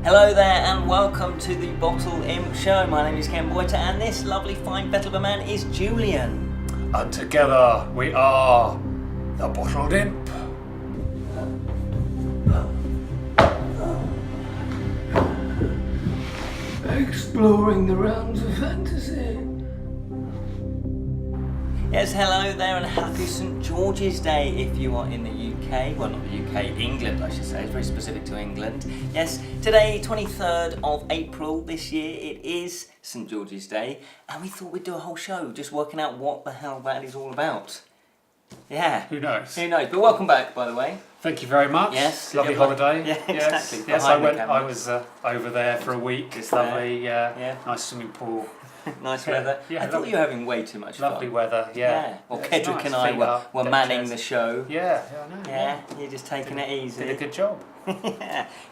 Hello there and welcome to the Bottled Imp Show. My name is Ken and this lovely fine better of a man is Julian. And together we are the Bottled Imp. Exploring the realms of fantasy. Yes, hello there and happy St George's Day if you are in the UK. Well, not the UK, England I should say. It's very specific to England. Yes, today, 23rd of April this year, it is St George's Day. And we thought we'd do a whole show just working out what the hell that is all about. Yeah. Who knows? Who knows? But welcome back, by the way. Thank you very much. Yes. Lovely holiday. Yeah, exactly. Yes, I was over there for a week. It's lovely. Yeah. Nice swimming pool. Nice weather. Yeah, I thought you were having way too much fun. Lovely weather, yeah. Well, yeah, Kedric nice. and I were manning the show. Yeah, I know. Yeah, you're just taking it easy. Did a good job.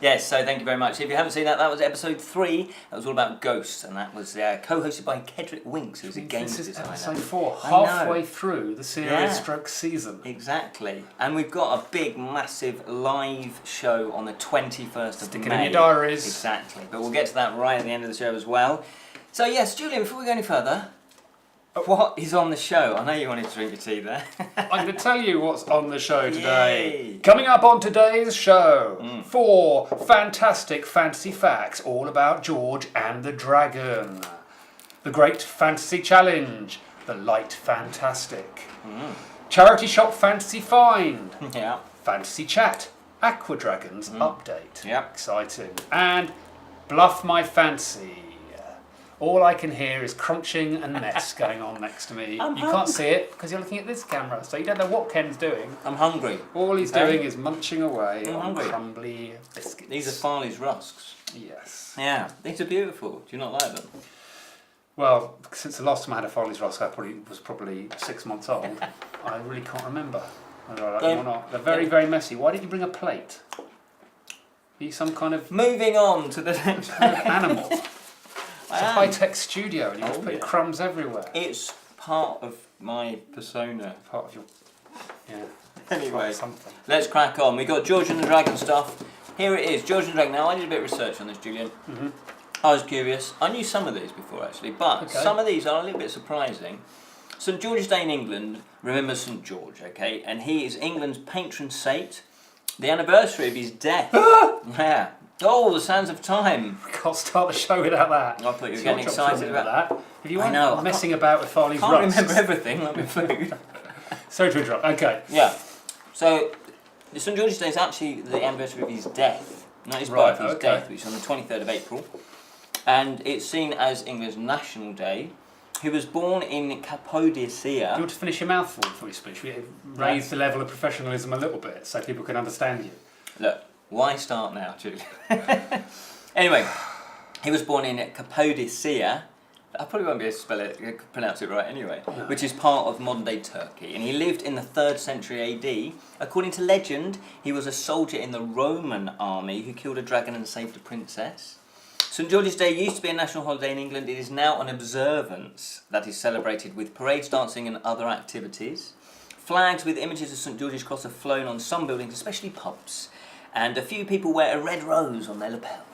Yes, so thank you very much. If you haven't seen that, that was episode 3. That was all about ghosts, and that was co-hosted by Kedric Winks, who's a games designer. This is episode 4, halfway through the series stroke season. Exactly. And we've got a big, massive live show on the 21st of May. Stick it in your diaries. Exactly. But we'll get to that right at the end of the show as well. So yes, Julian, before we go any further, what is on the show? I know you wanted to drink your tea there. I'm going to tell you what's on the show today. Yay. Coming up on today's show, 4 fantastic fantasy facts all about George and the Dragon. The Great Fantasy Challenge, the Light Fantastic. Charity Shop Fantasy Find. Yeah. Fantasy Chat, Aqua Dragons update. Yeah. Exciting. And Bluff My Fancy. All I can hear is crunching and mess going on next to me. You can't see it because you're looking at this camera, so you don't know what Ken's doing. I'm hungry. All he's doing is munching away I'm on hungry. crumbly biscuits. These are Farley's rusks. Yes. Yeah, these are beautiful. Do you not like them? Well, since the last time I had a Farley's rusk, I was probably 6 months old. I really can't remember whether I like them or not. They're very, very messy. Why did you bring a plate? Are you some kind of Moving on to the next animal? It's a high-tech studio and you just put crumbs everywhere. It's part of my persona. Part of your... Yeah. Anyway, Something. let's crack on. We got George and the Dragon stuff. Here it is, George and the Dragon. Now, I did a bit of research on this, Julian. I was curious. I knew some of these before, actually, but some of these are a little bit surprising. St George's Day in England remembers St George, okay? And he is England's patron saint. The anniversary of his death. Yeah. Oh, the sands of time. We can't start the show without that. I thought you were getting excited about that. If you weren't messing about with Farley's I rusks. can't remember everything, like my food. Sorry to interrupt. Okay. Yeah. So, St George's Day is actually the anniversary of his death. Not his birth, his death, which is on the 23rd of April. And it's seen as England's national day. He was born in Cappadocia. Do you want to finish your mouthful before you speak? Should we raise the level of professionalism a little bit so people can understand you? Look, why start now, Julian? Anyway, he was born in Cappadocia. I probably won't be able to pronounce it right anyway, which is part of modern-day Turkey. And he lived in the 3rd century AD. According to legend, he was a soldier in the Roman army who killed a dragon and saved a princess. St George's Day used to be a national holiday in England. It is now an observance that is celebrated with parades, dancing and other activities. Flags with images of St George's Cross are flown on some buildings, especially pubs. And a few people wear a red rose on their lapel.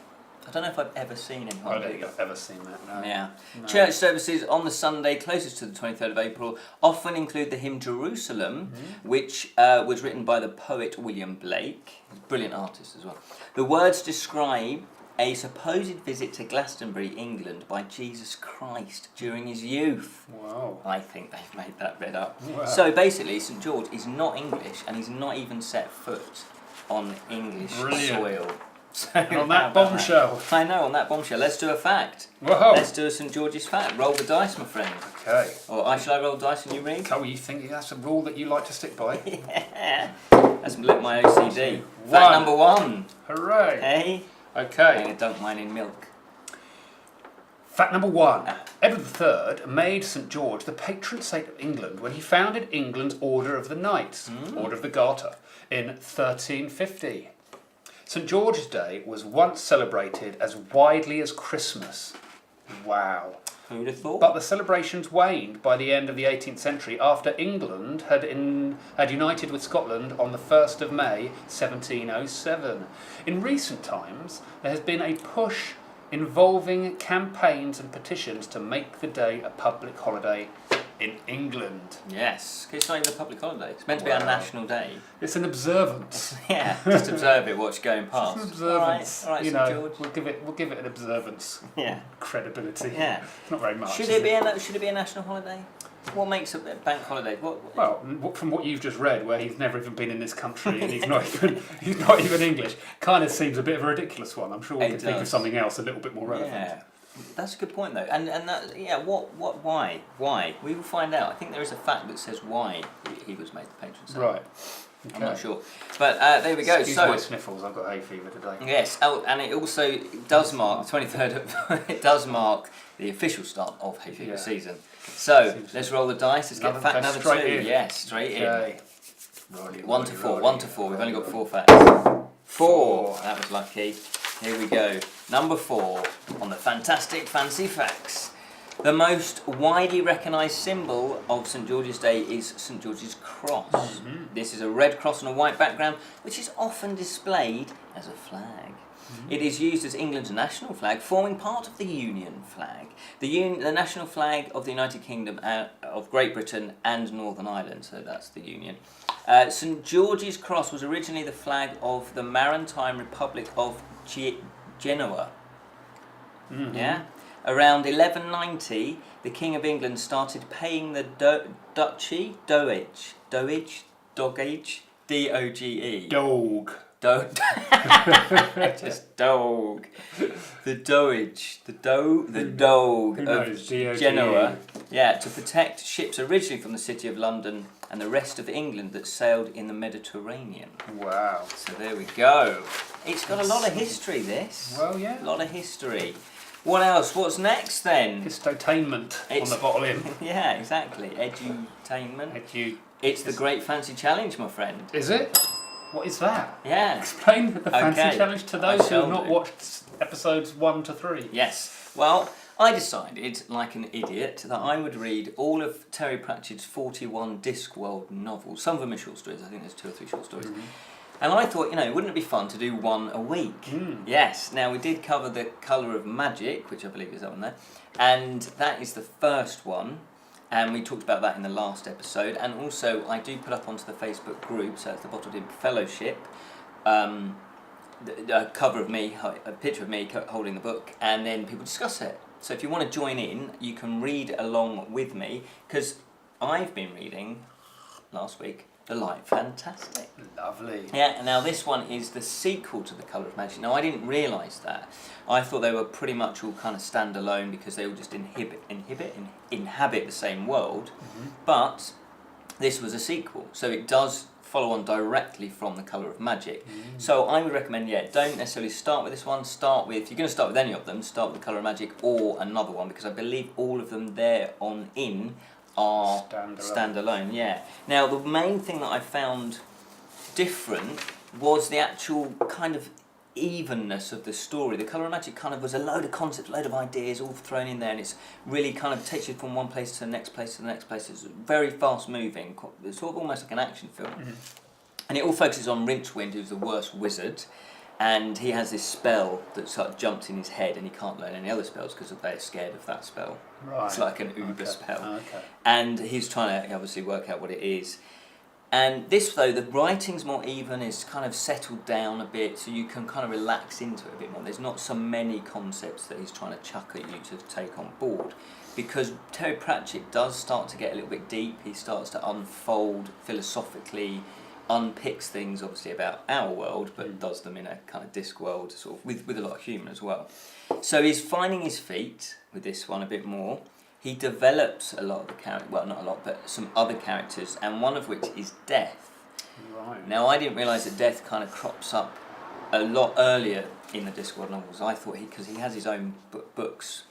I don't know if I've ever seen anyone I don't think I've ever seen that, no. Yeah. No. Church services on the Sunday closest to the 23rd of April often include the hymn Jerusalem, which was written by the poet William Blake. He's a brilliant artist as well. The words describe a supposed visit to Glastonbury, England by Jesus Christ during his youth. Wow. I think they've made that bit up. Wow. So basically, St George is not English and he's not even set foot on English soil. So And on that bombshell. I know, on that bombshell. Let's do a fact. Whoa. Let's do a St George's fact. Roll the dice, my friend. Okay. Or shall I roll the dice and you read? Oh, you think that's a rule that you like to stick by? Yeah. That's lit my OCD. Fact number 1. Hooray. Hey? I'm Okay. going to dunk mine in milk. Fact number 1. Edward III made St George the patron saint of England when he founded England's Order of the Knights, Order of the Garter, in 1350. St George's Day was once celebrated as widely as Christmas. Wow. Who would have thought? But the celebrations waned by the end of the 18th century after England had united with Scotland on the 1st of May 1707. In recent times, there has been a push involving campaigns and petitions to make the day a public holiday in England. Yes, it's not even a public holiday. It's meant to be our national day. It's an observance. Yeah, just observe it, watch going past. It's an observance. All right, you St. know, George. we'll give it an observance. Yeah. Credibility. Yeah. Not very much. Should it be a national holiday? What makes a bank holiday? Well, from what you've just read, where he's never even been in this country and he's not even English, kind of seems a bit of a ridiculous one. I'm sure we could think of something else a little bit more relevant. Yeah. That's a good point, though, and that, yeah. Why? We will find out. I think there is a fact that says why he was made the patron saint. Right. Okay. I'm not sure, but there we go. Excuse my sniffles. I've got hay fever today. Yes, and it also does mark the 23rd. It does mark the official start of hay fever season. So let's roll the dice. Let's get fact number 2. In. Yes, straight in. Rolly, 1 to 4. rolly, 1 to 4. We've only got rolly. 4 facts. 4. That was lucky. Here we go. Number 4 on the fantastic fancy facts. The most widely recognised symbol of St George's Day is St George's Cross. Mm-hmm. This is a red cross on a white background, which is often displayed as a flag. Mm-hmm. It is used as England's national flag, forming part of the Union flag. The national flag of the United Kingdom of Great Britain and Northern Ireland, so that's the Union. St George's Cross was originally the flag of the Maritime Republic of Genoa. Mm-hmm. Yeah? Around 1190, the King of England started paying the doge, D-O-G-E. Dog. Just dog. The doge of Genoa. Yeah, to protect ships originally from the City of London and the rest of England that sailed in the Mediterranean. Wow. So there we go. It's got a lot of history, this. Well, yeah. A lot of history. What else? What's next then? Histotainment on the Bottled Imp. Yeah, exactly. Edutainment. It's the Great Fancy Challenge, my friend. Is it? What is that? Yeah. Explain the Fancy Challenge to those who have not watched episodes 1 to 3. Yes. Well, I decided, like an idiot, that I would read all of Terry Pratchett's 41 Discworld novels. Some of them are short stories. I think there's 2 or 3 short stories. Mm-hmm. And I thought, wouldn't it be fun to do one a week? Mm. Yes. Now, we did cover The Colour of Magic, which I believe is up there. And that is the first one. And we talked about that in the last episode. And also, I do put up onto the Facebook group, so it's the Bottled Imp Fellowship, a cover of me, a picture of me holding the book, and then people discuss it. So if you want to join in, you can read along with me, because I've been reading, last week, The Light Fantastic. Lovely. Yeah, now this one is the sequel to The Colour of Magic. Now, I didn't realise that. I thought they were pretty much all kind of standalone because they all just inhabit the same world. Mm-hmm. But this was a sequel, so it does follow on directly from The Colour of Magic. Mm. So I would recommend, don't necessarily start with this one. If you're going to start with any of them, start with The Colour of Magic or another one, because I believe all of them there on in are standalone. Yeah. Now, the main thing that I found different was the actual kind of evenness of the story. The Colour of Magic kind of was a load of concepts, a load of ideas all thrown in there, and it's really kind of takes you from one place to the next place to the next place. It's very fast moving. It's sort of almost like an action film. Mm-hmm. And it all focuses on Rincewind, who's the worst wizard, and he has this spell that sort of jumps in his head, and he can't learn any other spells because they're scared of that spell. Right. It's like an uber spell. Okay. And he's trying to obviously work out what it is. And this, though, the writing's more even, is kind of settled down a bit, so you can kind of relax into it a bit more. There's not so many concepts that he's trying to chuck at you to take on board, because Terry Pratchett does start to get a little bit deep. He starts to unfold philosophically, unpicks things, obviously, about our world, but does them in a kind of Discworld, sort of with a lot of humour as well. So he's finding his feet with this one a bit more. He develops a lot of the characters, well, not a lot, but some other characters, and one of which is Death. Right. Now, I didn't realise that Death kind of crops up a lot earlier in the Discworld novels. I thought because he has his own books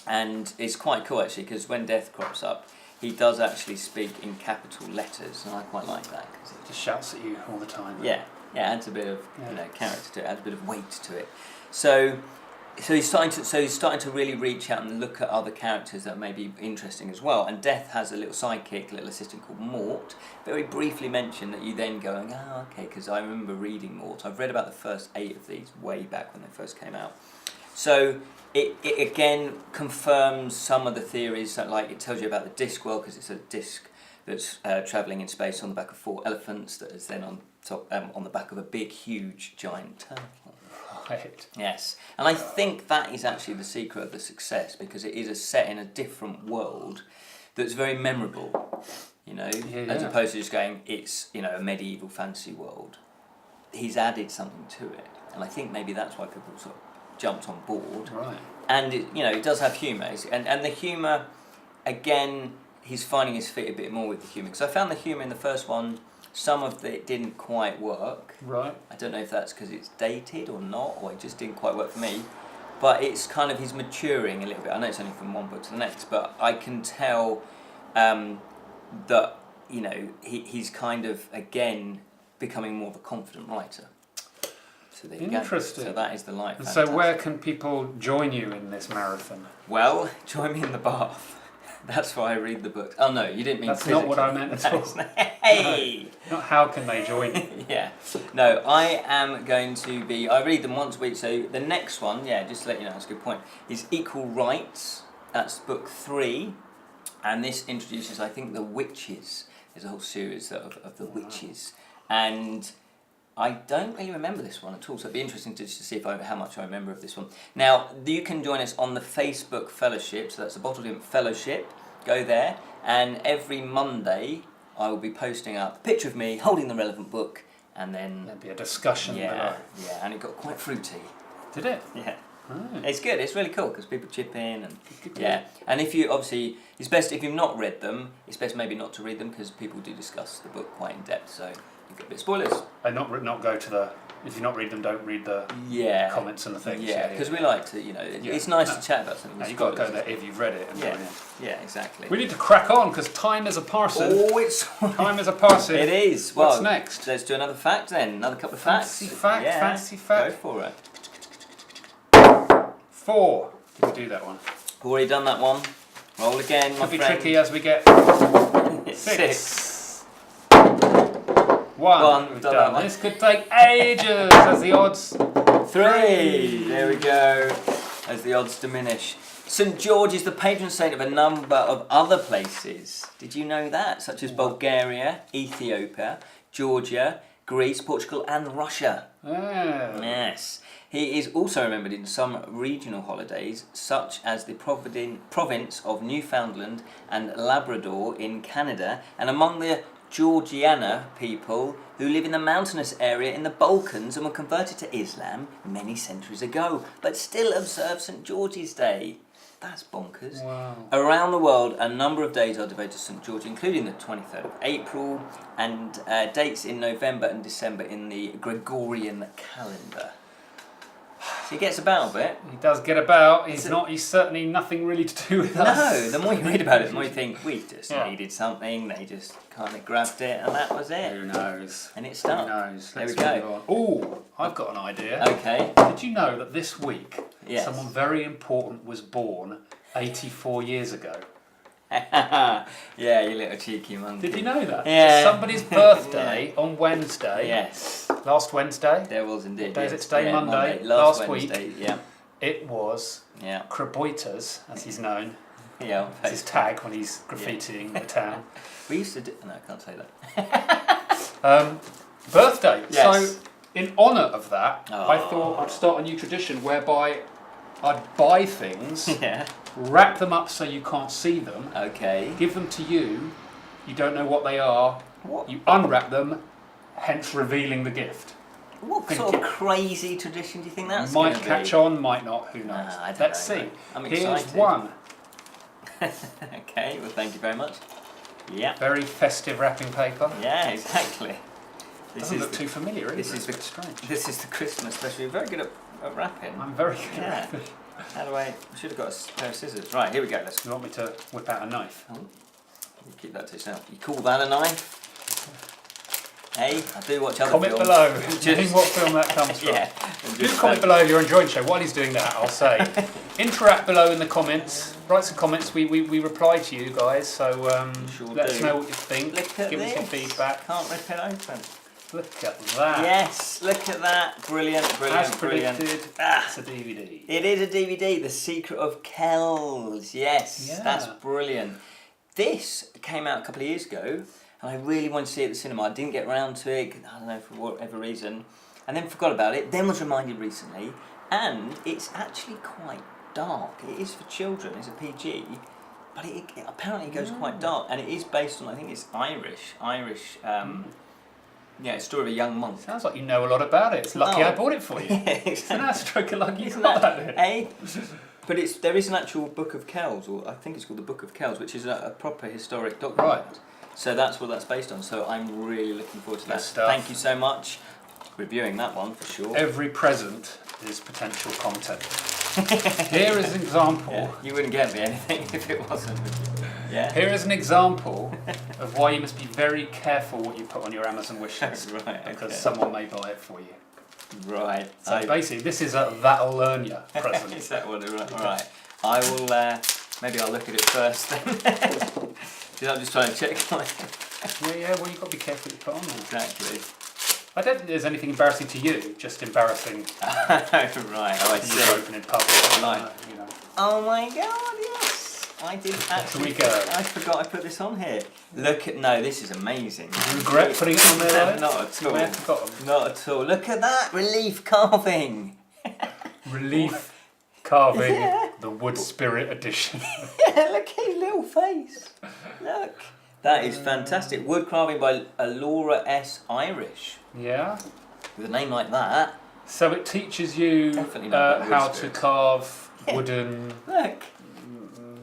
And it's quite cool actually, because when death crops up, he does actually speak in capital letters, and I quite like that. Cause it Just shouts at you all the time. yeah, adds a bit of character to it, adds a bit of weight to it. So he's starting to really reach out and look at other characters that may be interesting as well. And Death has a little sidekick, a little assistant called Mort. Very briefly mentioned that you then going, oh, okay, because I remember reading Mort. I've read about the first 8 of these way back when they first came out. So it again confirms some of the theories, that, like it tells you about the disc world, because it's a disc that's travelling in space on the back of 4 elephants that is then on top on the back of a big, huge, giant turtle. Right. Yes, and I think that is actually the secret of the success, because it is set in a different world that's very memorable, you know, as opposed to just going, it's, you know, a medieval fantasy world. He's added something to it, and I think maybe that's why people sort of jumped on board. Right. And it, you know, it does have humour, and the humour, again, he's finding his feet a bit more with the humour, because I found the humour in the first one. Some of it didn't quite work. Right. I don't know if that's because it's dated or not, or it just didn't quite work for me. But it's kind of, he's maturing a little bit. I know it's only from one book to the next, but I can tell that, you know, he's kind of, again, becoming more of a confident writer. So there you go. Interesting. So that is the light. And so where can people join you in this marathon? Well, join me in the bath. That's why I read the books. Oh no, you didn't mean That's physically. not what I meant at all. Hey! Not how can they join you? Yeah. No, I am going to be... I read them once a week, so the next one, just to let you know, that's a good point, is Equal Rights. That's book 3. And this introduces, I think, the witches. There's a whole series of the witches. And I don't really remember this one at all, so it'd be interesting to see how much I remember of this one. Now, you can join us on the Facebook Fellowship, so that's the Bottled Imp Fellowship. Go there, and every Monday I will be posting up a picture of me holding the relevant book, and then... There'll be a discussion below. Yeah, and it got quite fruity. Did it? Yeah. Oh. It's good, it's really cool, because people chip in, and Good. and if you, obviously, it's best, if you've not read them, it's best maybe not to read them, because people do discuss the book quite in depth, so you get a bit of spoilers. And not go to the... If you not read them, don't read the comments and the things. Yeah, because we like to, you know, it's nice to chat about something. No, you've got to go there if you've read it. And Yeah, exactly. We need to crack on, because time is a parson. Oh, it's... Time is a parson. It is. What's Well, next? Let's do another fact then. Another couple of facts. Fancy fact, Yeah. fancy fact. Go for it. 4. Did we do that one? Already done that one. Roll again, my Could be friend. tricky as we get... It's 6. 1. One, We've done done. that one. This could take ages as the odds... 3. There we go. As the odds diminish. St. George is the patron saint of a number of other places. Did you know that? Such as Bulgaria, Ethiopia, Georgia, Greece, Portugal and Russia. Oh. Yes. He is also remembered in some regional holidays, such as the province of Newfoundland and Labrador in Canada, and among the Georgiana people who live in the mountainous area in the Balkans and were converted to Islam many centuries ago, but still observe St. George's Day. That's bonkers. Wow. Around the world, a number of days are devoted to St. George, including the 23rd of April, and dates in November and December in the Gregorian calendar. So he gets about a bit. He does get about. He's certainly nothing really to do with us. No, the more you read about it, the more you think, we just Yeah. needed something, they just kind of grabbed it, and that was it. Who knows? And it stuck. Who knows? There we Let's go. move on. Oh, I've got an idea. Okay. Did you know that this week Yes. someone very important was born 84 years ago? Yeah, you little cheeky monkey. Did you know that? Yeah. Somebody's birthday on Wednesday. Yes. Last Wednesday. There was indeed. What day is yes. it today? Yeah, Monday. Last Last week. Wednesday, yeah. It was Yeah. Kraboitas, as he's known. Yeah. It's his tag when he's graffitiing the town. We used to do... No, I can't say that. Birthday. Yes. So, in honour of that, I Oh. thought I'd start a new tradition whereby I'd buy things, Yeah. wrap them up so you can't see them, Okay. give them to you, you don't know what they are, What? you unwrap them, hence revealing the gift. What sort of crazy tradition do you think that's Might gonna catch be? on, might not, who knows. I don't Let's know, see. mate. I'm Here's excited. one. Okay, well thank you very much. Yeah. Very festive wrapping paper. Yeah, exactly. This Doesn't is look the, too familiar, this is is it? the- Strange. This is the Christmas special. You're very good at wrapping. I'm very good Yeah. at wrapping. How do I should have got a pair of scissors. Right, here we go. Let's You want me to whip out a knife? keep that to yourself. You call that a knife? Hey, I do watch other Comment films. below in what film that comes from. Yeah. Do comment below if you're enjoying the show. While he's doing that, I'll say, interact below in the comments. Write some comments. We reply to you guys. So Sure let us do. know what you think. Look at Give us this. your feedback. Can't rip it open. Look at that. Yes, look at that. Brilliant, brilliant, As brilliant. predicted, Ah. it's a DVD. It is a DVD, The Secret of Kells. Yes, Yeah. that's brilliant. This came out a couple of years ago, and I really wanted to see it at the cinema. I didn't get around to it, I don't know, for whatever reason, and then forgot about it, then was reminded recently, and it's actually quite dark. It is for children, it's a PG, but it apparently goes quite dark, and it is based on, I think it's Irish, yeah, it's a story of a young monk. Sounds like you know a lot about it. It's lucky Oh. I bought it for you. Yeah, It's a nice stroke of luck you Isn't got that, that. eh? But there is an actual Book of Kells, or I think it's called the Book of Kells, which is a proper historic document. Right. So that's what that's based on. So I'm really looking forward to Good that. stuff. Thank you so much. Reviewing that one for sure. Every present is potential content. Here is an example. Yeah, you wouldn't get me anything if it wasn't. Yeah. Here is an example of why you must be very careful what you put on your Amazon wish list. Right, Because okay. someone may buy it for you. Right. So basically, this is a that'll learn you present. Is that what it is? Right. I will. Maybe I'll look at it first then. Because I'm just trying to check my. Yeah, well, you've got to be careful what you put on there. Exactly. I don't think there's anything embarrassing to you, just embarrassing Right. Oh, I you see. open in public. Right. You know. Oh my god, yes! I did actually. we go. I forgot I put this on here. Look at this is amazing. You regret putting it on there, though? Not at You may all. have forgotten. Not at all. Look at that relief carving. Relief carving, Yeah. the Wood Spirit edition. Yeah, look at his little face. Look. That is fantastic. Wood carving by Laura S. Irish. Yeah. With a name like that. So it teaches you Definitely not Wood how to Spirit. carve Yeah. wooden Look.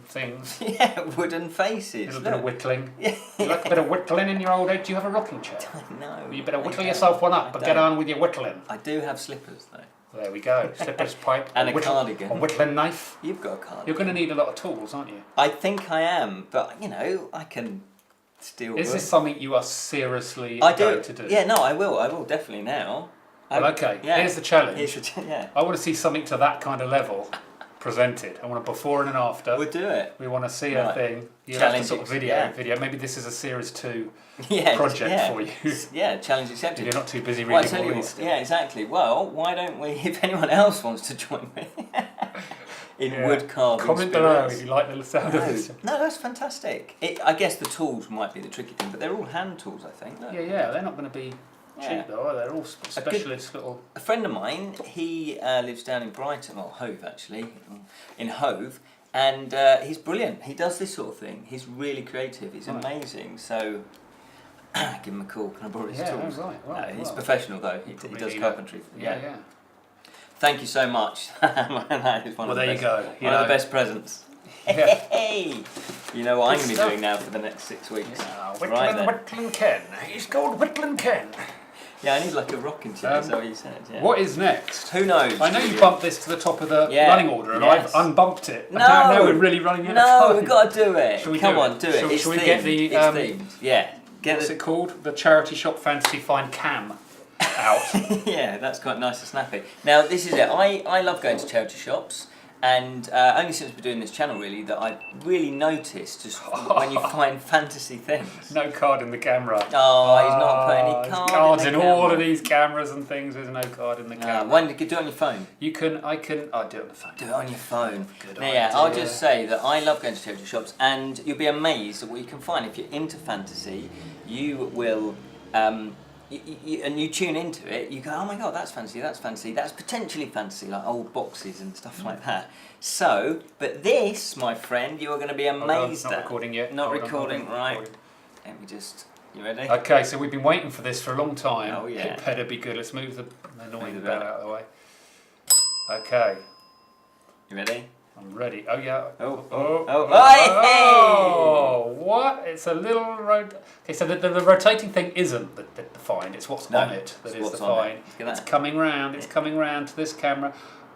things. Yeah, wooden A faces. little bit of Look. whittling. Yeah. You like a bit of whittling in your old age? Do you have a rocking chair? No. You better I whittle don't. yourself one up I and get don't. on with your whittling. I do have slippers though. There we go. Slippers, pipe, And a A cardigan. whittling knife. You've got a card. You're going to need a lot of tools, aren't you? I think I am, but I can still. Is this something you are seriously I do. going to do? Yeah, no, I will. I will definitely now. Well, okay. Yeah. Here's the challenge. Yeah. I want to see something to that kind of level presented. I want a before and an after. We'll do it. We want to see Right. a thing. You have to Challenge sort of ex- video. Maybe this is a series 2 Yeah. project yeah. for you. Yeah, challenge accepted. You're not too busy Well, I reading tell all you these. what, yeah, exactly. Well, why don't we, if anyone else wants to join me in Yeah. wood carving Comment below spirits. if you like the sound of this. No, that's fantastic. I guess the tools might be the tricky thing, but they're all hand tools, I think. Look. Yeah, they're not going to be Yeah. cheap though, are they? They're all A good- specialist little. A friend of mine, he lives down in Brighton, well, Hove actually, in Hove, and he's brilliant. He does this sort of thing. He's really creative. He's Right. amazing. So give him a call. Can I borrow his Yeah, tools? right. No, he's well. professional though. He probably does need carpentry. Yeah. Thank you so much. That is one Well, of the there you best, go. You one of know. the best presents. Yeah. Hey, you know what I'm Good going to be stuff. doing now for the next 6 weeks. Whittling, Right then. Whittling Ken. He's called Whittling Ken. Yeah, I need like a rocking chair. Is that what you said? Yeah. What is next? Who knows? I know you Julian? bumped this to the top of the Yeah. running order, and Yes. I've unbumped it. No. I don't know we're really running out of No, time. we've got to do it. Shall we Come do on, it? do it. Shall- It's shall we themed. get the, It's themed. Yeah. Get What's it. it called? The charity shop fantasy find cam out. Yeah, that's quite nice and snappy. Now, this is it. I love going to charity shops, and only since we're doing this channel, really, that I really noticed just when you find fantasy things. No card in the camera. Oh, he's not put any There's card cards in in the all camera. of these cameras and things. There's no card in the camera. When did you do it on your phone? I do it on the phone. Do it on your phone. Good Now, yeah, I'll idea. just say that I love going to charity shops, and you'll be amazed at what you can find. If you're into fantasy, you will, and you tune into it, you go, oh my god, that's fantasy, that's potentially fantasy, like old boxes and stuff like that. So, but this, my friend, you are going to be Hold on, amazed not at. recording yet. Not Hold on, recording, hold on, right. recording. Let me just, you ready? Okay, so we've been waiting for this for a long time. Oh, yeah. It better be good. Let's move the annoying Move it bell out. out of the way. Okay, You ready? I'm ready. Oh yeah. Oh, Oh, oh, what? It's a little Okay, so the rotating thing isn't the fine. It's what's No, on it that it's is what's the on fine. it. Look at It's that. coming round. It's coming round to this camera.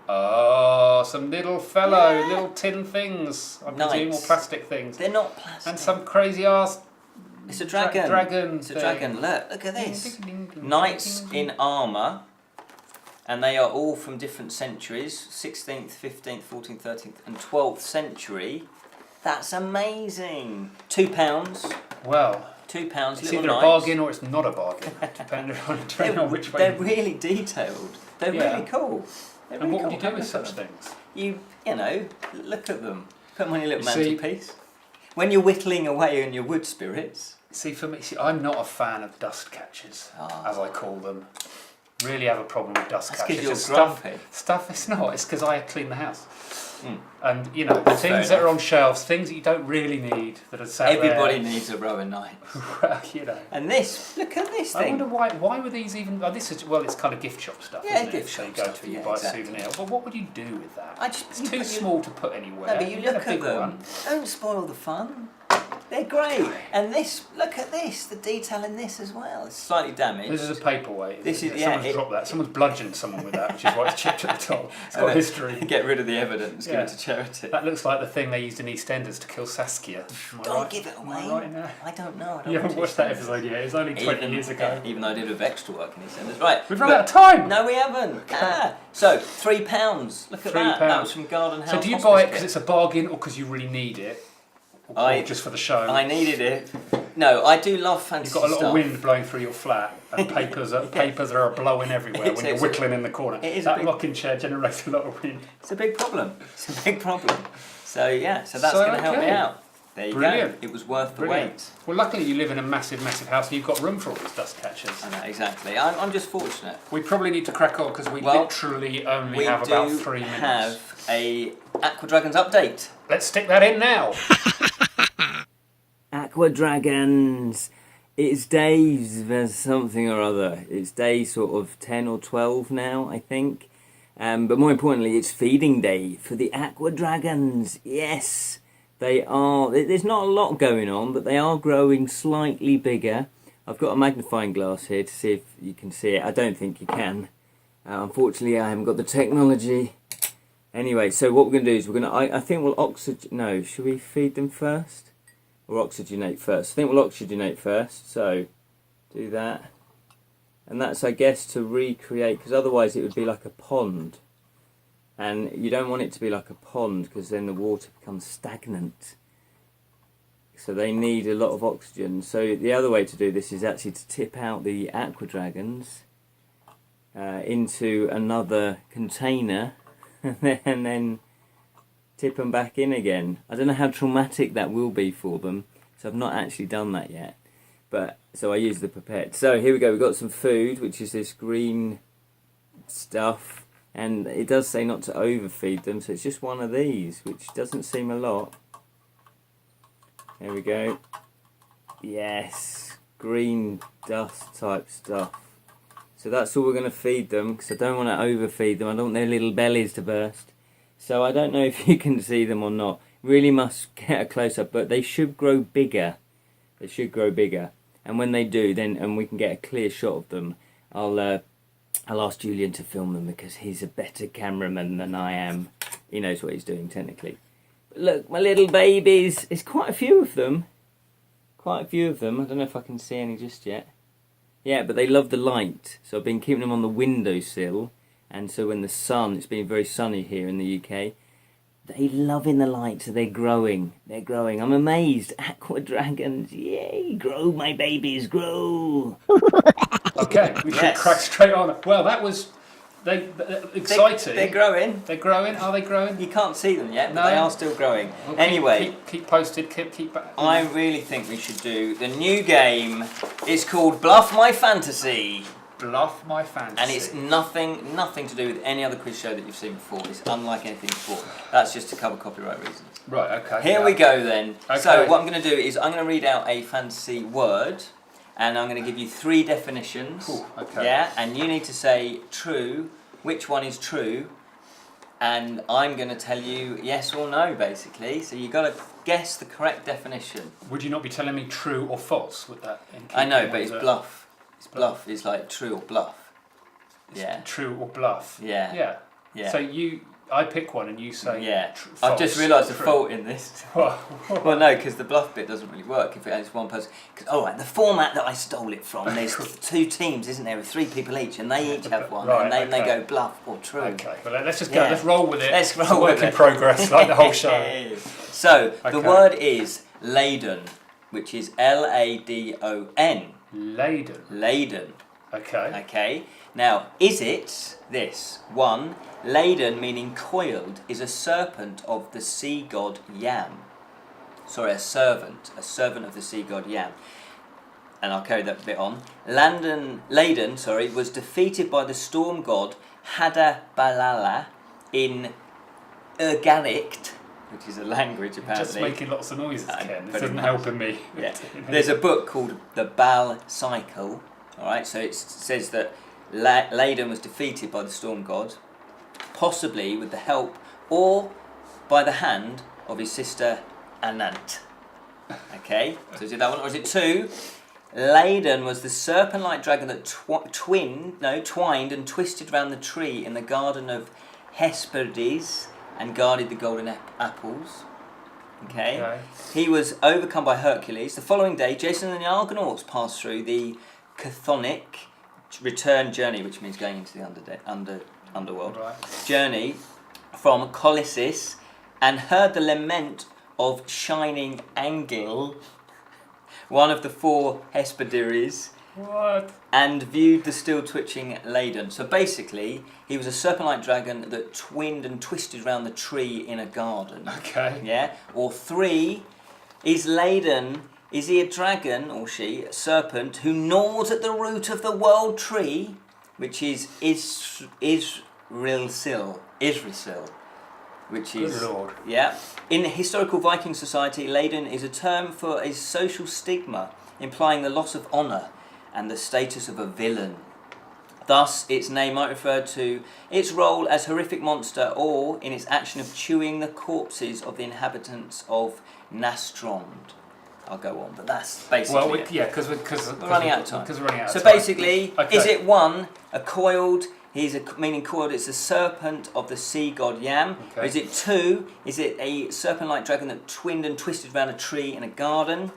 Oh, some little little tin things. I presume, or plastic things. They're not plastic. And some crazy ass. It's a dragon. It's a dragon. Look at this. Knights in armour. And they are all from different centuries. 16th, 15th, 14th, 13th and 12th century. That's amazing. £2. Well. £2. It's either a bargain or it's not a bargain, depending on which way. They're really detailed. They're really cool. And what would you do with such things? You know, look at them. Put them on your little mantelpiece. When you're whittling away on your wood spirits. See, for me, I'm not a fan of dust catchers, as I call them. Really have a problem with dust catchers. Because you're grumpy. Stuff, it's not. It's because I clean the house. And, you know, the things that are on shelves, things that you don't really need, that are sat Everybody needs a row of knights. Well, you know. And this, look at this thing. I wonder why were these even... it's kind of gift shop stuff, isn't it? Gift shop so you go to, you buy a souvenir. But what would you do with that? It's too small to put anywhere. No, but you look at them. Don't spoil the fun. They're great. And this, look at this, the detail in this as well. It's slightly damaged. This is a paperweight. Someone's dropped that. Someone's bludgeoned someone with that, which is why it's chipped at the top. It's got history. Get rid of the evidence, give it to charity. That looks like the thing they used in EastEnders to kill Saskia. Don't give it away. I don't know. You haven't watched that episode yet. It was only 20 years ago. Even though I did have extra work in EastEnders. Right. We've run out of time. No, we haven't. So, £3. Look at that. That was from Garden House. So do you buy it because it's a bargain or because you really need it? Or just for the show? I needed it. No, I do love fantasy stuff. You've got a lot of wind blowing through your flat and papers are blowing everywhere when you're whittling in the corner. That rocking chair generates a lot of wind. It's a big problem. So yeah, so that's going to help me out. There you go. It was worth the wait. Well, luckily you live in a massive, massive house and you've got room for all these dust catchers. I know, exactly. I'm just fortunate. We probably need to crack on because we literally only have about 3 minutes. We have a Aqua Dragons update. Let's stick that in now. Aqua Dragons. It's days, there's something or other. It's day sort of 10 or 12 now, I think. But more importantly, it's feeding day for the Aqua Dragons. Yes, they are. There's not a lot going on, but they are growing slightly bigger. I've got a magnifying glass here to see if you can see it. I don't think you can. Unfortunately, I haven't got the technology. Anyway, so what we're going to do is I think we'll oxygen... No, should we feed them first? Or oxygenate first? I think we'll oxygenate first, so do that. And that's, I guess, to recreate, because otherwise it would be like a pond. And you don't want it to be like a pond, because then the water becomes stagnant. So they need a lot of oxygen. So the other way to do this is actually to tip out the Aqua Dragons into another container, and then tip them back in again. I don't know how traumatic that will be for them, so I've not actually done that yet. But so I use the pipette. So here we go. We've got some food, which is this green stuff, and it does say not to overfeed them, so it's just one of these, which doesn't seem a lot. There we go. Yes, green dust type stuff. So that's all we're going to feed them, because I don't want to overfeed them. I don't want their little bellies to burst. So I don't know if you can see them or not. Really must get a close-up, but they should grow bigger. They should grow bigger. And when they do, then and we can get a clear shot of them, I'll ask Julian to film them, because he's a better cameraman than I am. He knows what he's doing, technically. But look, my little babies. There's quite a few of them. Quite a few of them. I don't know if I can see any just yet. Yeah, but they love the light. So I've been keeping them on the windowsill. And so when the sun, it's been very sunny here in the UK, they love in the light, so they're growing. They're growing. I'm amazed. Aqua Dragons, yay, grow my babies, grow. Okay, we should crack straight on. Well, that was exciting. They're growing. They're growing. Are they growing? You can't see them yet, but they are still growing. Well, anyway, keep posted. Keep. I really think we should do the new game. It's called Bluff My Fantasy. Bluff My Fantasy. And it's nothing to do with any other quiz show that you've seen before. It's unlike anything before. That's just to cover copyright reasons. Right, okay. Here we go then. Okay. So what I'm going to do is I'm going to read out a fantasy word, and I'm going to give you 3 definitions. Cool, okay. Yeah, and you need to say true, which one is true, and I'm going to tell you yes or no, basically. So you've got to guess the correct definition. Would you not be telling me true or false with that? I know, but it's bluff. It's bluff. It's like true or bluff. Yeah. True or bluff. Yeah. Yeah. Yeah. So I pick one and you say. Yeah. False. I've just realised the True. fault in this. Well, No, because the bluff bit doesn't really work if it's one person. Right, the format that I stole it from, there's 2 teams, isn't there, with 3 people each, and they each have one, Right, and then they okay. go bluff or true. okay. Well, let's just go. Yeah. Let's roll with it. Let's It's a roll work with in it. progress, like the whole show. So, the Okay. word is laden, which is Ladon. Laden. Laden. Okay. Okay. Now, is it this? 1. Laden, meaning coiled, is a serpent of the sea god Yam. Sorry, a servant of the sea god Yam. And I'll carry that bit on. Laden, was defeated by the storm god Hadabalala in Urgarict, which is a language apparently. Just making lots of noises, Ken. This pretty isn't much. helping me. Yeah. There's a book called The Baal Cycle. Alright, so it says that Laden was defeated by the storm god, possibly with the help or by the hand of his sister Anant. Okay, so is it that one, or is it 2? Laden was the serpent-like dragon that twined and twisted around the tree in the garden of Hesperides and guarded the golden apples. Okay. He was overcome by Hercules. The following day, Jason and the Argonauts passed through the chthonic return journey, which means going into the underworld journey from Colossus, and heard the lament of Shining Angle, one of the 4 Hesperides, What? and viewed the still twitching Laden. So basically, he was a serpent-like dragon that twinned and twisted around the tree in a garden. Okay. Yeah? Or 3, is Laden, is he a dragon, or she, a serpent, who gnaws at the root of the world tree, which is Israel, which is... Good Lord. Yeah. In historical Viking society, Laden is a term for a social stigma, implying the loss of honour and the status of a villain. Thus, its name might refer to its role as horrific monster or in its action of chewing the corpses of the inhabitants of Nastrond. I'll go on, but that's basically it. Yeah, because we're running out of time. Because we're running out of So time. basically, Okay. is it 1, a coiled, meaning coiled, it's a serpent of the sea god Yam? Okay. Or is it 2, is it a serpent-like dragon that twinned and twisted around a tree in a garden?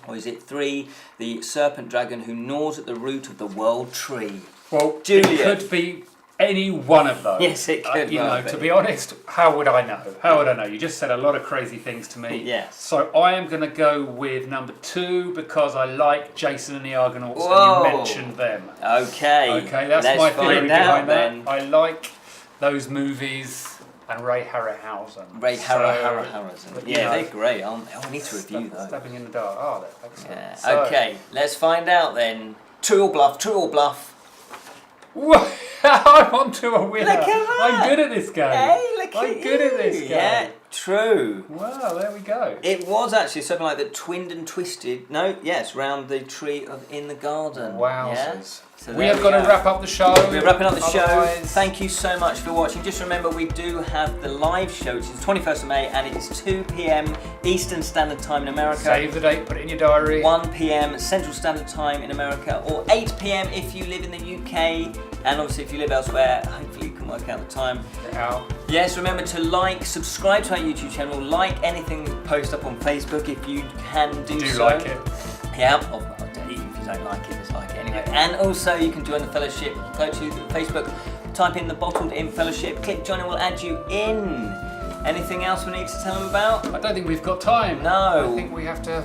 Or is it 3, the serpent dragon who gnaws at the root of the world tree? Well, Julian. it could be any one of those. Yes, it could well be. To be honest, how would I know? How would I know? You just said a lot of crazy things to me. Yes. So I am going to go with number 2 because I like Jason and the Argonauts Whoa. and you mentioned them. Okay. Okay, that's let's my theory find out behind then. that. I like those movies and Ray Harryhausen. Ray Harryhausen. but, Yeah, you know, they're great, aren't they? Oh, we need to review those. Stabbing in the dark. Oh, they're excellent. Yeah. So- Okay, let's find out then. True or bluff, true or bluff? Whoa, I'm onto a winner. Look at that. I'm good at this game. Hey, look I'm at good you. at this game. Yeah, true. Wow, there we go. It was actually something like that twinned and twisted. No, yes, round the tree in the garden. Wowzers. Yeah? So We there have got to go. wrap up the show. We're wrapping up the show. Otherwise- Thank you so much for watching. Just remember, we do have the live show, which is the 21st of May, and it's 2 p.m. Eastern Standard Time in America. Save the date, put it in your diary. 1 p.m. Central Standard Time in America, or 8 p.m. if you live in the UK, and obviously if you live elsewhere, hopefully you can work out the time. Out. Yes, remember to subscribe to our YouTube channel, like anything we post up on Facebook if you can do Do so. like it. Yeah, even if you don't like it, just like it anyway. And also you can join the fellowship. Go to Facebook, type in the Bottled Imp Fellowship, click join and we'll add you in. Anything else we need to tell them about? I don't think we've got time. No. I think we have to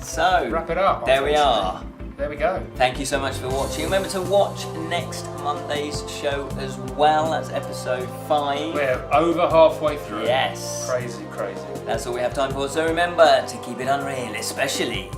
So, wrap it up. there we unfortunately. are. There we go. Thank you so much for watching. Remember to watch next Monday's show as well. That's episode 5. We're over halfway through. Yes. Crazy, crazy. That's all we have time for. So remember to keep it unreal, especially